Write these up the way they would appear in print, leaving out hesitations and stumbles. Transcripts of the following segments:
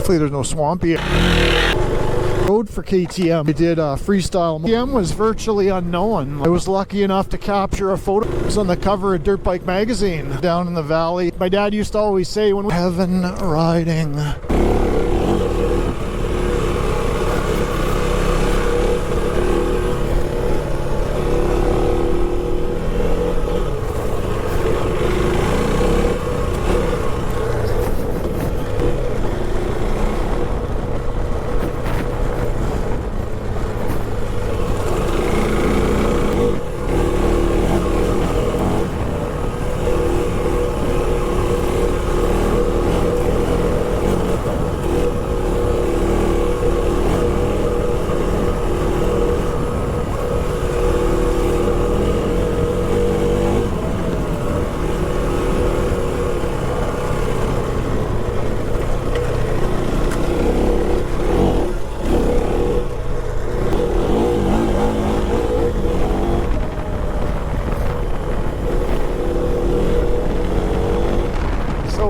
Hopefully there's no swampy road for KTM. I did freestyle. KTM was virtually unknown. I was lucky enough to capture a photo. It was on the cover of Dirt Bike magazine down in the valley. My dad used to always say, when heaven riding.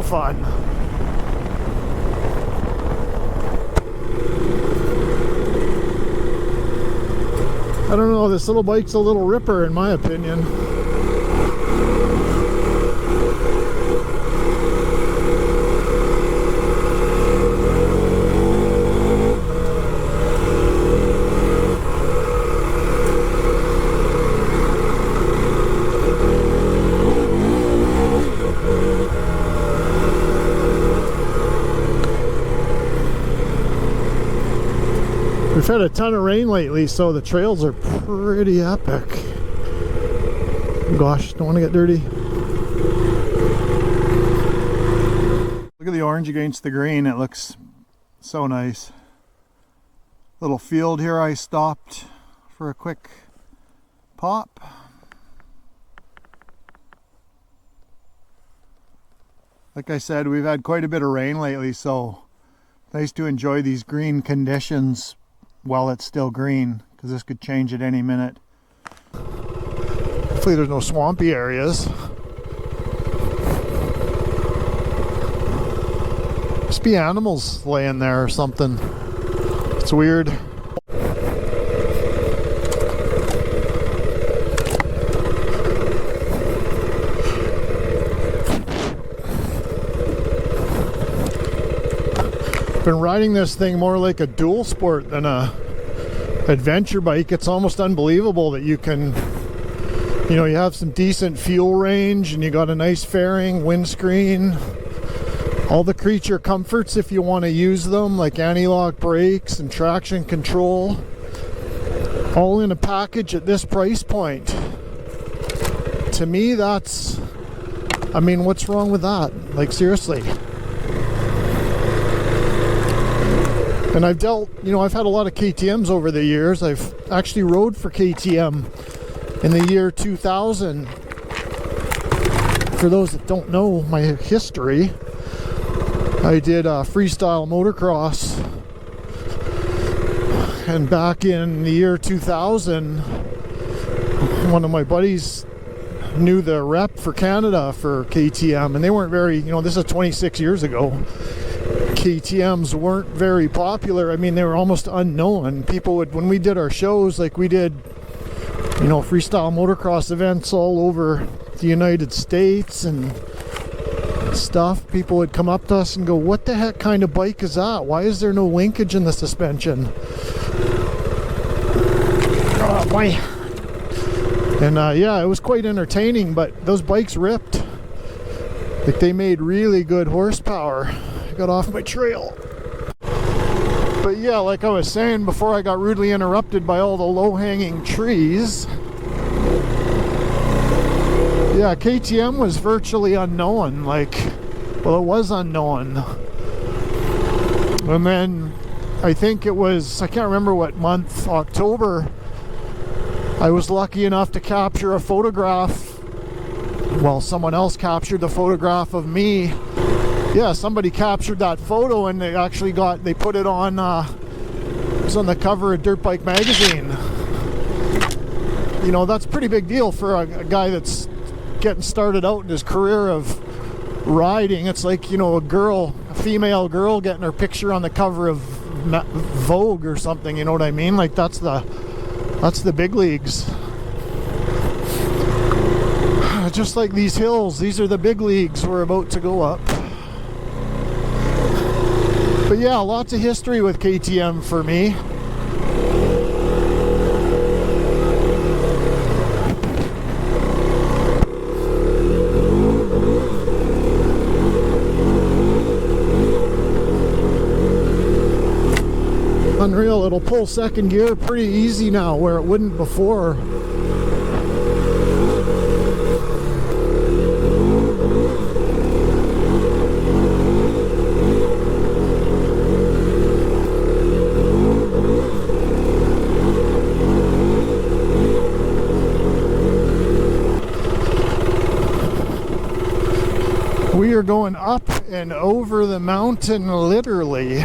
Fun. I don't know, this little bike's a little ripper in my opinion. We've had a ton of rain lately, so the trails are pretty epic. Gosh, don't want to get dirty. Look at the orange against the green. It looks so nice. Little field here. I stopped for a quick pop. Like I said, we've had quite a bit of rain lately, so nice to enjoy these green conditions while it's still green, because this could change at any minute. Hopefully there's no swampy areas. Must be animals laying there or something. It's weird. Been riding this thing more like a dual sport than a adventure bike. It's almost unbelievable that you can, you know, you have some decent fuel range and you got a nice fairing, windscreen, all the creature comforts if you want to use them, like anti-lock brakes and traction control, all in a package at this price point. To me, that's, I mean, what's wrong with that? Like, seriously. And I've dealt, you know, I've had a lot of KTMs over the years. I've actually rode for KTM in the year 2000. For those that don't know my history, I did freestyle motocross. And back in the year 2000, one of my buddies knew the rep for Canada for KTM, and they weren't very, you know, this is 26 years ago. KTMs weren't very popular. I mean, they were almost unknown. People would, when we did our shows, like we did, you know, freestyle motocross events all over the United States and stuff, people would come up to us and go, what the heck kind of bike is that? Why is there no linkage in the suspension? Oh boy. And yeah, it was quite entertaining, but those bikes ripped. Like, they made really good horsepower. Got off my trail. But yeah, like I was saying before I got rudely interrupted by all the low-hanging trees, yeah, KTM was virtually unknown. Like, well, it was unknown. And then I think it was, I can't remember what month, October, I was lucky enough to capture a photograph. Well, someone else captured the photograph of me. Yeah, somebody captured that photo and they actually got, they put it on, it was on the cover of Dirt Bike magazine. You know, that's a pretty big deal for a guy that's getting started out in his career of riding. It's like, you know, a girl, female girl getting her picture on the cover of Vogue or something, you know what I mean? Like that's the big leagues. Just like these hills, these are the big leagues we're about to go up. But yeah, lots of history with KTM for me. Unreal, it'll pull second gear pretty easy now where it wouldn't before. We are going up and over the mountain, literally.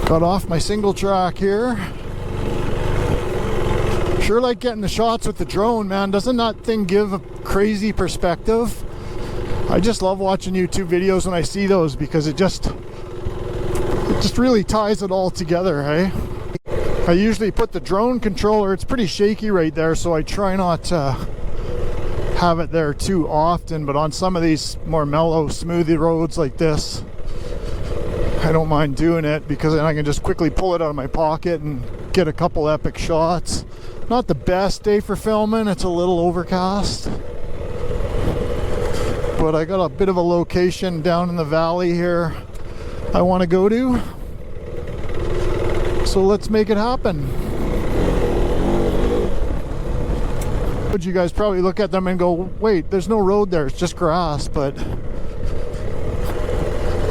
Got off my single track here. Sure like getting the shots with the drone, man. Doesn't that thing give a crazy perspective? I just love watching YouTube videos when I see those because it just really ties it all together, hey? I usually put the drone controller, it's pretty shaky right there, so I try not to have it there too often, but on some of these more mellow, smoothie roads like this, I don't mind doing it because then I can just quickly pull it out of my pocket and get a couple epic shots. Not the best day for filming, it's a little overcast. But I got a bit of a location down in the valley here I want to go to. So let's make it happen. But you guys probably look at them and go, wait, there's no road there, it's just grass. But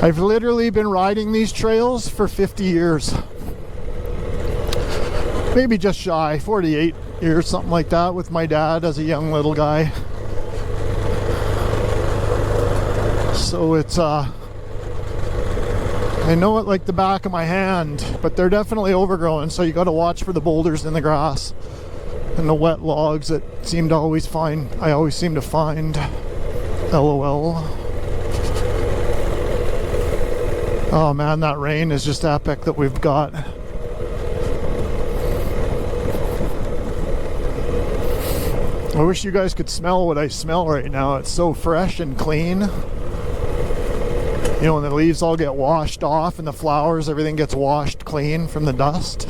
I've literally been riding these trails for 50 years. Maybe just shy, 48 years, something like that, with my dad as a young little guy. So it's I know it like the back of my hand, but they're definitely overgrown, so you got to watch for the boulders in the grass and the wet logs that I always seem to find. LOL. Oh man, that rain is just epic that we've got. I wish you guys could smell what I smell right now. It's so fresh and clean. You know, when the leaves all get washed off and the flowers, everything gets washed clean from the dust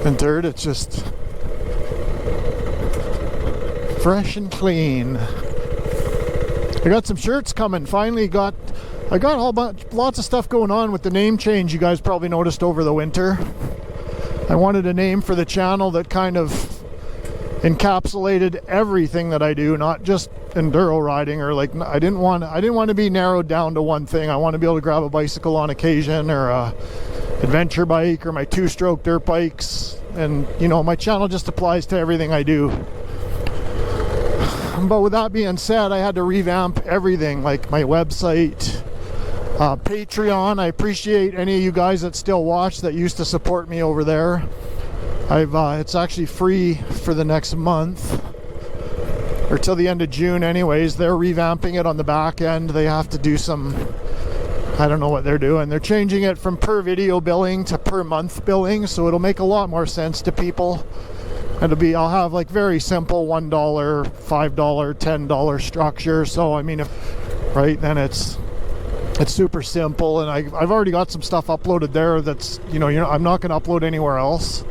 and dirt. It's just fresh and clean. I got some shirts coming. Finally got, I got lots of stuff going on with the name change you guys probably noticed over the winter. I wanted a name for the channel that kind of encapsulated everything that I do, not just enduro riding, or like I didn't want to be narrowed down to one thing. I want to be able to grab a bicycle on occasion, or a adventure bike, or my two-stroke dirt bikes, and you know, my channel just applies to everything I do. But with that being said, I had to revamp everything, like my website, Patreon. I appreciate any of you guys that still watch, that used to support me over there. It's actually free for the next month, or till the end of June anyways. They're revamping it on the back end. They have to do some, I don't know what they're doing. They're changing it from per video billing to per month billing, so it'll make a lot more sense to people. I'll have like very simple $1, $5, $10 structure. So I mean, then it's super simple, and I've already got some stuff uploaded there that's, you know, I'm not going to upload anywhere else.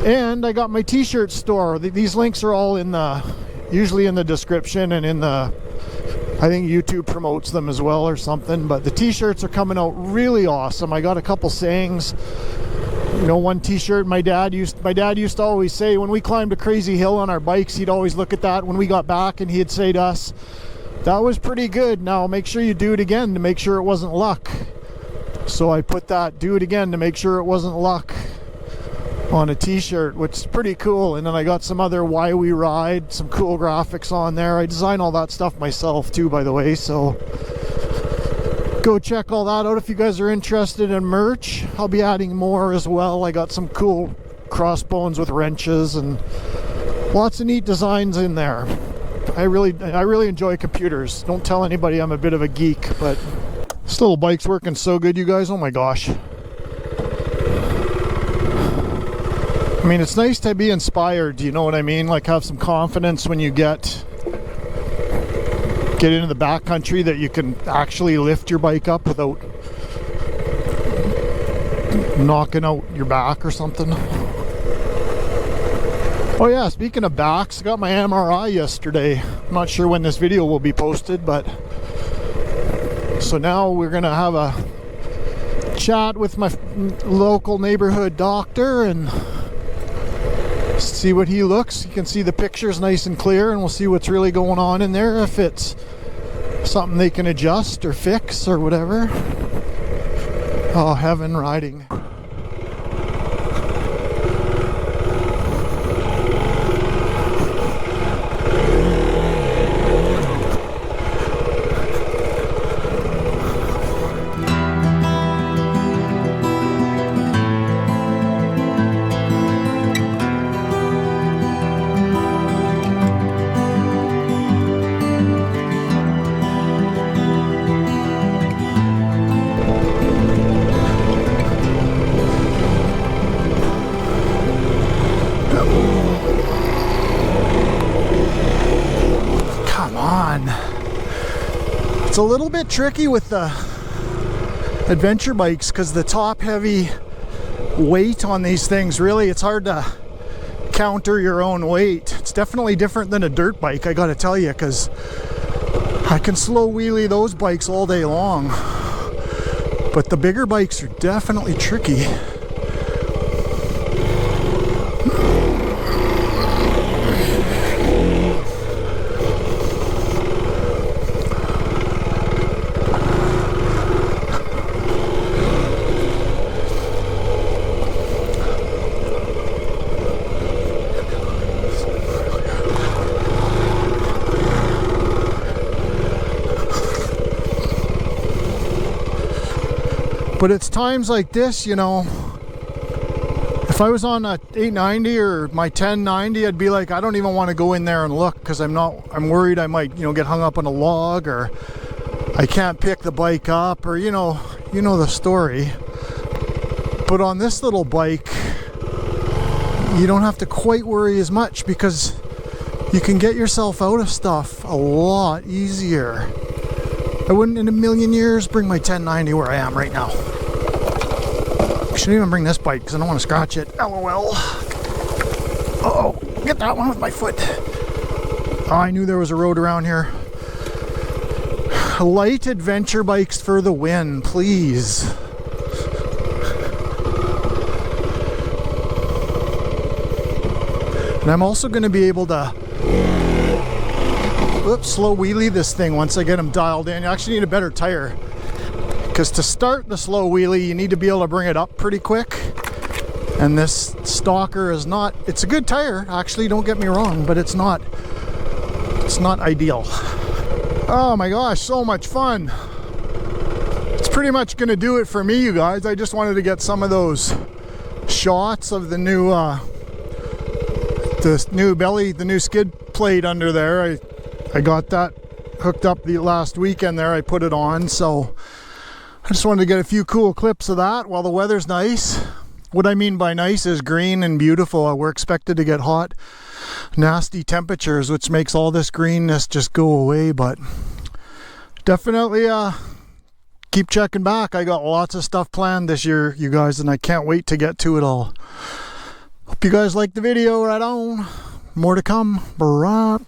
And I got my t-shirt store. These links are all usually in the description, and I think YouTube promotes them as well or something. But the t-shirts are coming out really awesome. I got a couple sayings. You know, one t-shirt my dad used to always say, when we climbed a crazy hill on our bikes, he'd always look at that when we got back, and he'd say to us, "That was pretty good. Now make sure you do it again to make sure it wasn't luck." So I put that, "do it again to make sure it wasn't luck," on a t-shirt, which is pretty cool. And then I got some other "Why We Ride," some cool graphics on there. I design all that stuff myself too, by the way, so go check all that out if you guys are interested in merch. I'll be adding more as well. I got some cool crossbones with wrenches and Lots of neat designs in there. I really enjoy computers. Don't tell anybody I'm a bit of a geek, but this little bike's working so good, you guys. Oh my gosh. I mean, it's nice to be inspired, you know what I mean? Like, have some confidence when you get into the backcountry that you can actually lift your bike up without knocking out your back or something. Oh yeah, speaking of backs, I got my MRI yesterday. I'm not sure when this video will be posted, but so now we're gonna have a chat with my local neighborhood doctor and see what he looks. You can see the pictures nice and clear, and we'll see what's really going on in there, if it's something they can adjust or fix or whatever. Oh, heaven riding. It's a little bit tricky with the adventure bikes because the top heavy weight on these things, really it's hard to counter your own weight. It's definitely different than a dirt bike, I gotta tell you, because I can slow wheelie those bikes all day long, but the bigger bikes are definitely tricky. But it's times like this, you know, if I was on a 890 or my 1090, I'd be like, I don't even want to go in there and look because I'm worried I might, you know, get hung up on a log, or I can't pick the bike up, or you know the story. But on this little bike, you don't have to quite worry as much because you can get yourself out of stuff a lot easier. I wouldn't in a million years bring my 1090 where I am right now. I shouldn't even bring this bike because I don't want to scratch it. LOL. Uh-oh, get that one with my foot. Oh, I knew there was a road around here. Light adventure bikes for the win, please. And I'm also going to be able to slow wheelie this thing once I get them dialed in. You actually need a better tire, because to start the slow wheelie you need to be able to bring it up pretty quick, and this Stalker is not. It's a good tire actually, don't get me wrong, but it's not ideal. Oh my gosh, so much fun. It's pretty much gonna do it for me, you guys. I just wanted to get some of those shots of the new the new skid plate under there. I got that hooked up the last weekend there. I put it on, so I just wanted to get a few cool clips of that while the weather's nice. What I mean by nice is green and beautiful. We're expected to get hot, nasty temperatures, which makes all this greenness just go away, but definitely keep checking back. I got lots of stuff planned this year, you guys, and I can't wait to get to it all. Hope you guys like the video. Right on. More to come. Bye.